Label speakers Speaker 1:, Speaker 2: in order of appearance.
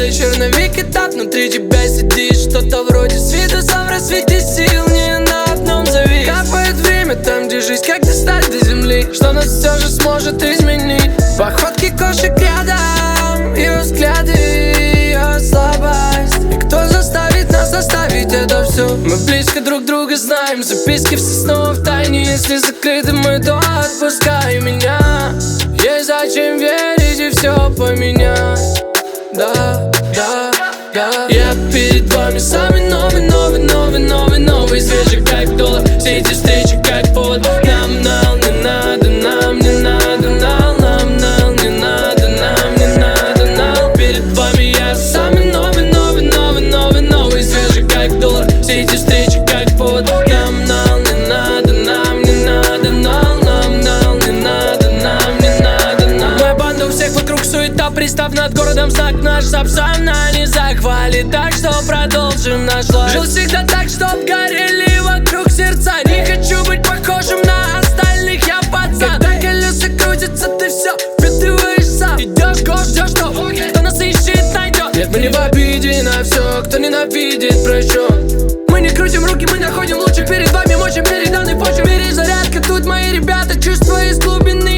Speaker 1: взгляда черновик, и так внутри тебя сидит что-то вроде света. Сам в рассвете сил не на одном завис. Капает время там, где жизнь как достать до земли, что нас все же сможет изменить. Походки кошек рядом, ее взгляды, ее слабость. И кто заставит нас оставить это все? Мы близко друг друга знаем, записки все снова в тайне. Если закрыты мы, то отпускай меня. Есть зачем верить и все поменять. Да, да, да. Я перед вами самый новый, свежий кайф доллар. Все эти встречи как повод. Нам не надо, нам не надо, нам не надо, нам не надо, нам. Перед вами я самый новый, свежий кайф доллар. Все эти встречи как повод. Нам не надо, нам не надо, нам не надо, нам не надо. Моя банда, у всех вокруг суета, пристав над городом знак наш. Сапсана не захвалит, так что продолжим наш лайф. Жил всегда так, чтоб горели вокруг сердца. Не хочу быть похожим на остальных, я пацан. Когда колеса крутятся, ты все впитываешься. Идешь, ждешь, что кто нас ищет, найдет. Нет, мы не в обиде на все, кто ненавидит, прощен. Мы не крутим руки, мы находим лучше. Перед вами мощи, переданный почве. Перезарядка, тут мои ребята, чувства из глубины.